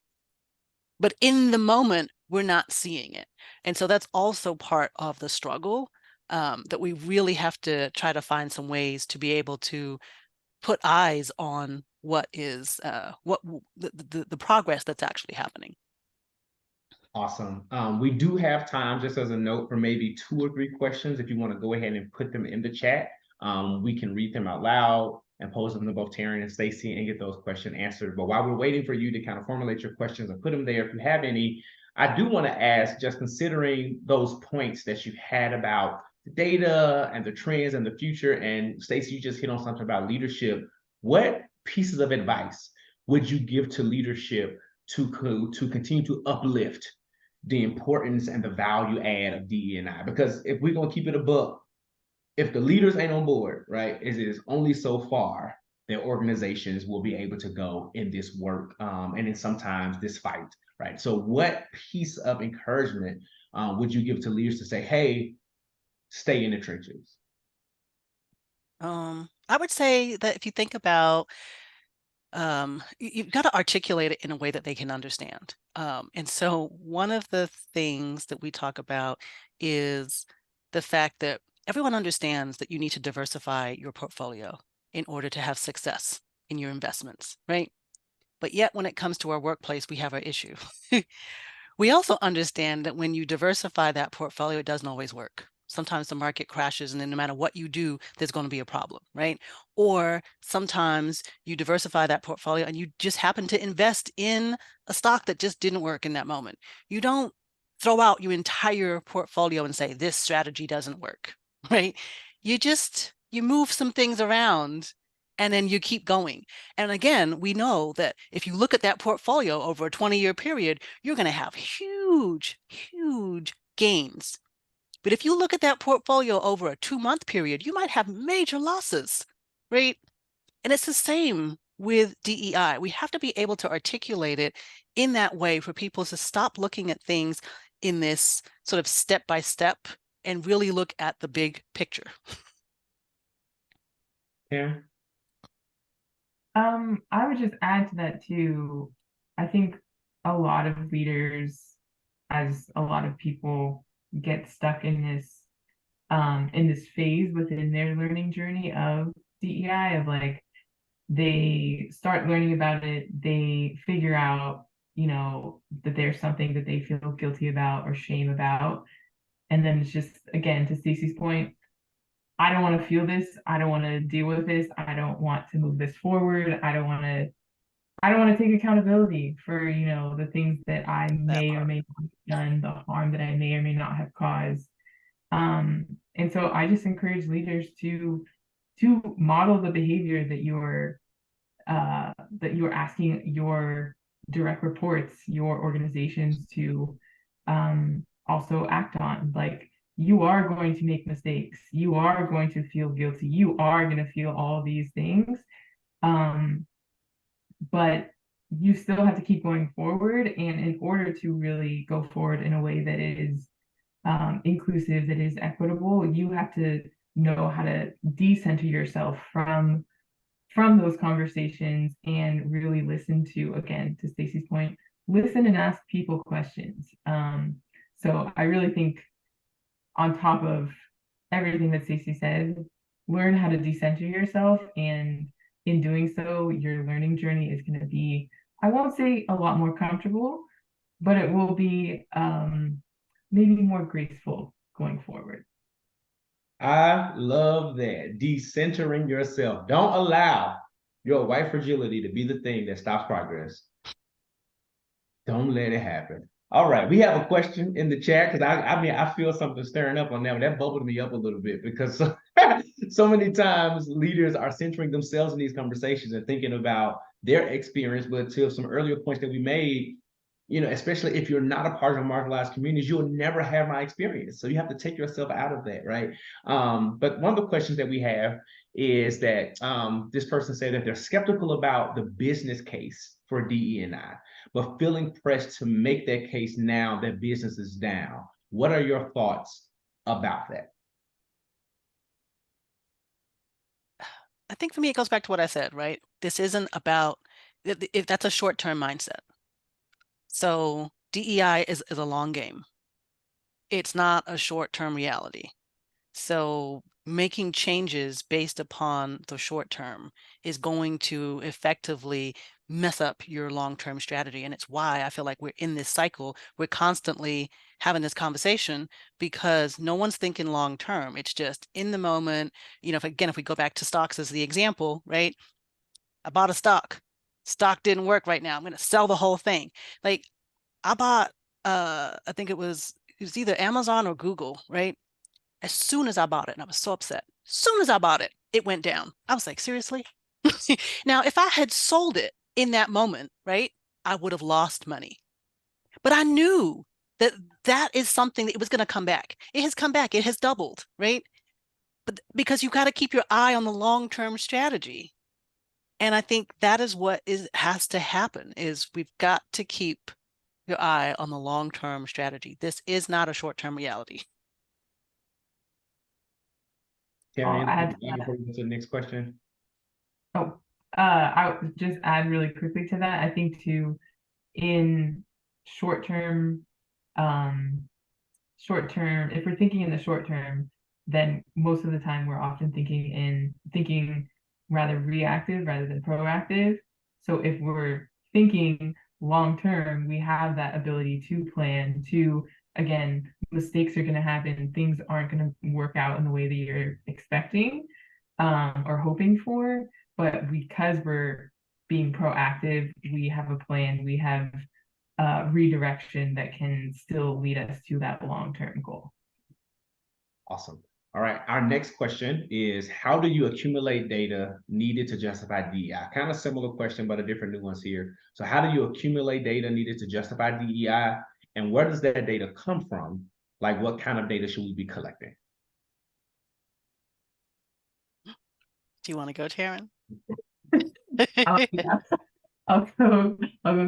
Speaker 4: But in the moment, we're not seeing it. And so that's also part of the struggle, that we really have to try to find some ways to be able to put eyes on what is the progress that's actually happening.
Speaker 1: Awesome. We do have time, just as a note, for maybe 2 or 3 questions. If you want to go ahead and put them in the chat, we can read them out loud and pose them to both Taran and Stacey and get those questions answered. But while we're waiting for you to kind of formulate your questions and put them there, if you have any, I do want to ask, just considering those points that you had about the data and the trends and the future, and Stacey, you just hit on something about leadership. What pieces of advice would you give to leadership to continue to uplift the importance and the value add of DE&I? Because if we're gonna keep it a buck, if the leaders ain't on board, right, it is only so far that organizations will be able to go in this work, and then sometimes this fight, right? So what piece of encouragement would you give to leaders to say, hey, stay in the trenches?
Speaker 4: I would say that if you think about, you've got to articulate it in a way that they can understand. And so one of the things that we talk about is the fact that everyone understands that you need to diversify your portfolio in order to have success in your investments, right? But yet when it comes to our workplace, we have our issue. We also understand that when you diversify that portfolio, it doesn't always work. Sometimes the market crashes, and then no matter what you do, there's going to be a problem, right? Or sometimes you diversify that portfolio and you just happen to invest in a stock that just didn't work in that moment. You don't throw out your entire portfolio and say, this strategy doesn't work, right? You move some things around and then you keep going. And again, we know that if you look at that portfolio over a 20-year period, you're going to have huge, huge gains. But if you look at that portfolio over a 2-month period, you might have major losses, right? And it's the same with DEI. We have to be able to articulate it in that way for people to stop looking at things in this sort of step by step and really look at the big picture.
Speaker 1: Yeah.
Speaker 2: I would just add to that too. I think a lot of leaders, as a lot of people, get stuck in this phase within their learning journey of DEI, of like, they start learning about it, they figure out, that there's something that they feel guilty about or shame about. And then it's just, again, to Stacey's point, I don't want to feel this. I don't want to deal with this. I don't want to move this forward. I don't want to take accountability for, the things that I may or may not have done, the harm that I may or may not have caused. And so I just encourage leaders to model the behavior that you're asking your direct reports, your organizations to also act on. Like, you are going to make mistakes. You are going to feel guilty. You are going to feel all these things. But you still have to keep going forward. And in order to really go forward in a way that is inclusive, that is equitable, you have to know how to decenter yourself from those conversations and really listen to, again, to Stacey's point, listen and ask people questions. So I really think, on top of everything that Stacey said, learn how to decenter yourself. And in doing so, your learning journey is going to be, I won't say a lot more comfortable, but it will be maybe more graceful going forward.
Speaker 1: I love that. Decentering yourself. Don't allow your white fragility to be the thing that stops progress. Don't let it happen. All right, we have a question in the chat, because I feel something stirring up on that. That bubbled me up a little bit, because so many times leaders are centering themselves in these conversations and thinking about their experience. But to some earlier points that we made, especially if you're not a part of marginalized communities, you'll never have my experience. So you have to take yourself out of that, right? But one of the questions that we have is that this person said that they're skeptical about the business case for DE&I, but feeling pressed to make that case now that business is down. What are your thoughts about that?
Speaker 4: I think for me, it goes back to what I said, right? This isn't about, if that's a short-term mindset. So DEI is a long game. It's not a short-term reality. So making changes based upon the short term is going to effectively mess up your long-term strategy. And it's why I feel like we're in this cycle. We're constantly having this conversation because no one's thinking long-term. It's just in the moment. If we go back to stocks as the example, right? I bought a stock. Stock didn't work right now. I'm going to sell the whole thing. Like, I bought, I think it was either Amazon or Google, right? As soon as I bought it, and I was so upset. As soon as I bought it, it went down. I was like, seriously? Now, if I had sold it in that moment, right, I would have lost money. But I knew that that is something that it was going to come back. It has come back. It has doubled, right? But because you got to keep your eye on the long-term strategy. And I think that is what has to happen, is we've got to keep your eye on the long-term strategy. This is not a short-term reality.
Speaker 1: Taran,
Speaker 2: add
Speaker 1: before we go to the next question.
Speaker 2: Oh, I would just add really quickly to that. I think too, in short term, if we're thinking in the short term, then most of the time we're often thinking rather reactive rather than proactive. So if we're thinking long term, we have that ability to plan, to, again, mistakes are going to happen, things aren't going to work out in the way that you're expecting or hoping for. But because we're being proactive, we have a plan, we have redirection that can still lead us to that long-term goal.
Speaker 1: Awesome. All right. Our next question is, how do you accumulate data needed to justify DEI? Kind of similar question, but a different nuance here. So how do you accumulate data needed to justify DEI? And where does that data come from? Like, what kind of data should we be collecting?
Speaker 4: Do you want to go, Taran?
Speaker 2: Yeah. I'll go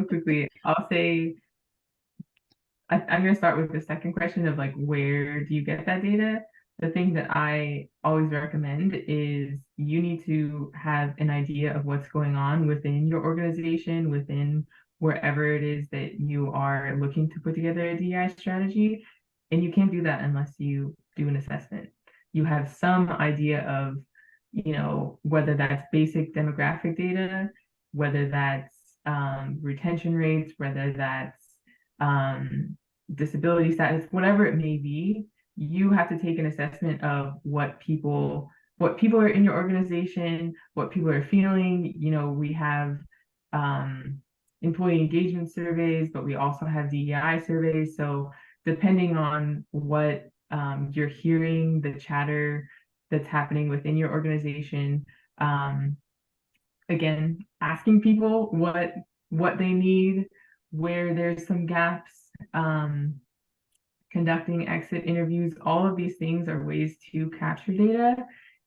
Speaker 2: quickly. I'll say, I'm going to start with the second question of like, where do you get that data? The thing that I always recommend is you need to have an idea of what's going on within your organization, within wherever it is that you are looking to put together a DEI strategy. And you can't do that unless you do an assessment. You have some idea of, whether that's basic demographic data, whether that's retention rates, whether that's disability status, whatever it may be. You have to take an assessment of what people are in your organization, what people are feeling. We have employee engagement surveys, but we also have DEI surveys. So depending on what you're hearing, the chatter that's happening within your organization, again, asking people what they need, where there's some gaps, conducting exit interviews, all of these things are ways to capture data.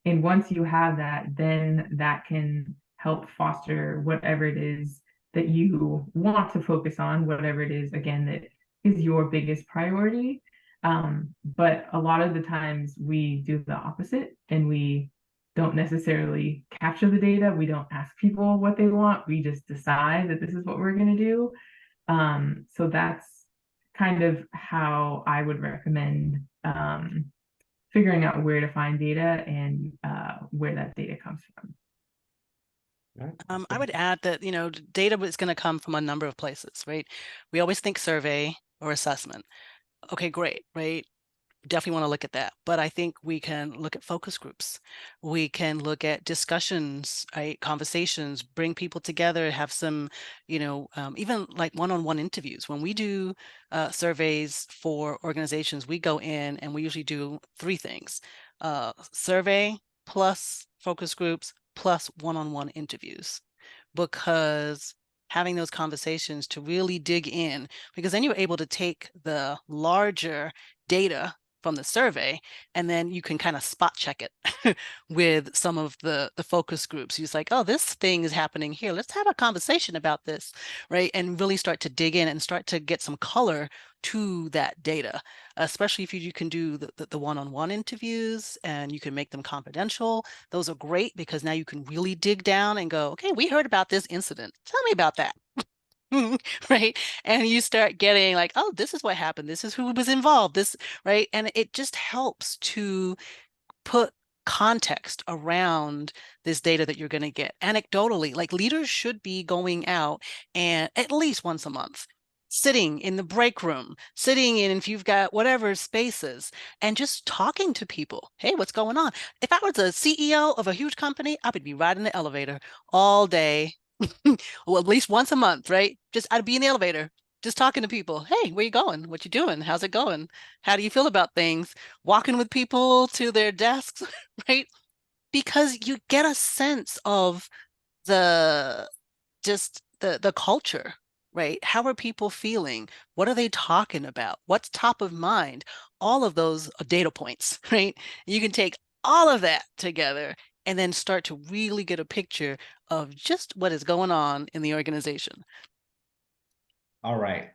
Speaker 2: And once you have that, then that can help foster whatever it is that you want to focus on, whatever it is, again, that is your biggest priority. But a lot of the times we do the opposite, and we don't necessarily capture the data. We don't ask people what they want. We just decide that this is what we're going to do. So that's kind of how I would recommend figuring out where to find data and where that data comes from.
Speaker 4: I would add that, data is going to come from a number of places, right? We always think survey or assessment. Okay, great, right? Definitely want to look at that. But I think we can look at focus groups. We can look at discussions, right? Conversations, bring people together, have some, even like one-on-one interviews. When we do surveys for organizations, we go in and we usually do 3 things: survey plus focus groups plus one-on-one interviews, because having those conversations to really dig in, because then you're able to take the larger data from the survey, and then you can kind of spot check it with some of the focus groups. You're like, oh, this thing is happening here. Let's have a conversation about this, right? And really start to dig in and start to get some color to that data, especially if you can do the one-on-one interviews and you can make them confidential. Those are great because now you can really dig down and go, okay, we heard about this incident. Tell me about that. Right? And you start getting like, oh, this is what happened. This is who was involved. This, right? And it just helps to put context around this data that you're going to get. Anecdotally, like, leaders should be going out and at least once a month, sitting in the break room, sitting in, if you've got whatever spaces, and just talking to people. Hey, what's going on? If I was a CEO of a huge company, I would be riding the elevator all day. Well, at least once a month, right? Just I'd be in the elevator, just talking to people. Hey, where you going? What you doing? How's it going? How do you feel about things? Walking with people to their desks, right? Because you get a sense of the just the culture, right? How are people feeling? What are they talking about? What's top of mind? All of those are data points, right? You can take all of that together and then start to really get a picture of just what is going on in the organization.
Speaker 1: All right.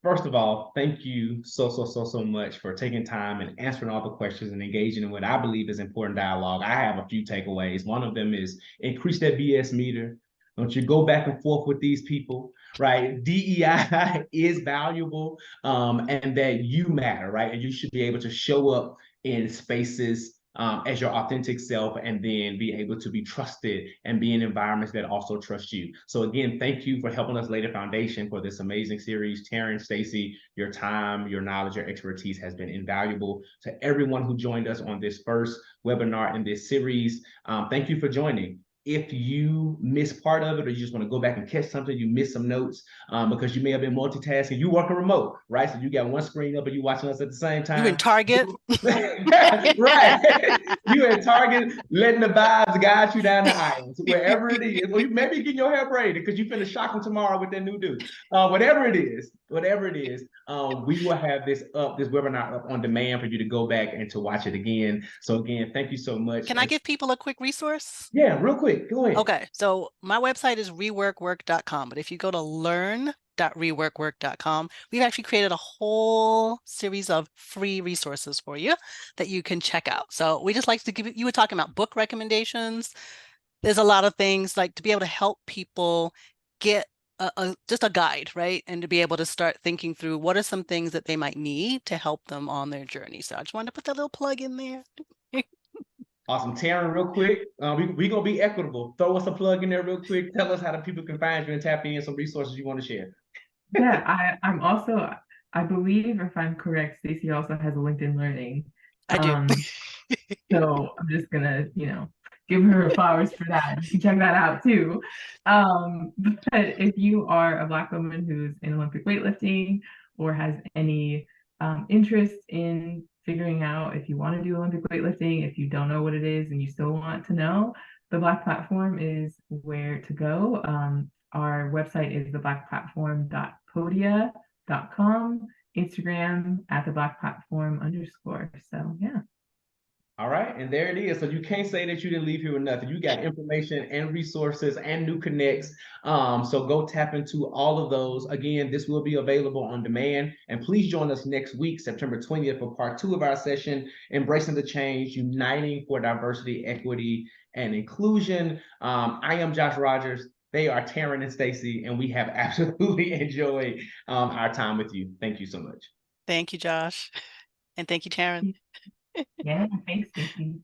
Speaker 1: First of all, thank you so much for taking time and answering all the questions and engaging in what I believe is important dialogue. I have a few takeaways. One of them is increase that BS meter. Don't you go back and forth with these people, right? DEI is valuable, and that you matter, right? And you should be able to show up in spaces as your authentic self, and then be able to be trusted and be in environments that also trust you. So again, thank you for helping us lay the foundation for this amazing series. Taran, Stacey, your time, your knowledge, your expertise has been invaluable. To everyone who joined us on this first webinar in this series, thank you for joining. If you miss part of it, or you just want to go back and catch something, you missed some notes because you may have been multitasking. You work a remote, right? So you got one screen up and you watching us at the same time.
Speaker 4: You in Target?
Speaker 1: Right. You in Target, letting the vibes guide you down the aisles, wherever it is. Or you maybe getting your hair braided because you finna shock them tomorrow with that new dude. Whatever it is, we will have this webinar up on demand for you to go back and to watch it again. So again, thank you so much.
Speaker 4: Can I give people a quick resource?
Speaker 1: Yeah, real quick. Go ahead.
Speaker 4: Okay, so my website is reworkwork.com, but if you go to learn.reworkwork.com, we've actually created a whole series of free resources for you that you can check out. So we just like to you were talking about book recommendations. There's a lot of things like to be able to help people get just a guide, right? And to be able to start thinking through what are some things that they might need to help them on their journey. So I just wanted to put that little plug in there.
Speaker 1: Awesome. Taran, real quick, we going to be equitable. Throw us a plug in there real quick. Tell us how the people can find you and tap in some resources you want to share.
Speaker 2: Yeah, I'm also, I believe, if I'm correct, Stacey also has a LinkedIn Learning.
Speaker 4: I do.
Speaker 2: So I'm just gonna, give her flowers for that. You can check that out too. But if you are a Black woman who's in Olympic weightlifting or has any interest in figuring out if you want to do Olympic weightlifting, if you don't know what it is and you still want to know, the Black Platform is where to go. Our website is theblackplatform.podia.com, Instagram @theblackplatform_. So yeah.
Speaker 1: All right, and there it is. So you can't say that you didn't leave here with nothing. You got information and resources and new connects. So go tap into all of those. Again, this will be available on demand. And please join us next week, September 20th, for part 2 of our session, Embracing the Change, Uniting for Diversity, Equity, and Inclusion. I am Josh Rogers. They are Taran and Stacey, and we have absolutely enjoyed our time with you. Thank you so much.
Speaker 4: Thank you, Josh. And thank you, Taran.
Speaker 2: Yeah, thanks, Stacey.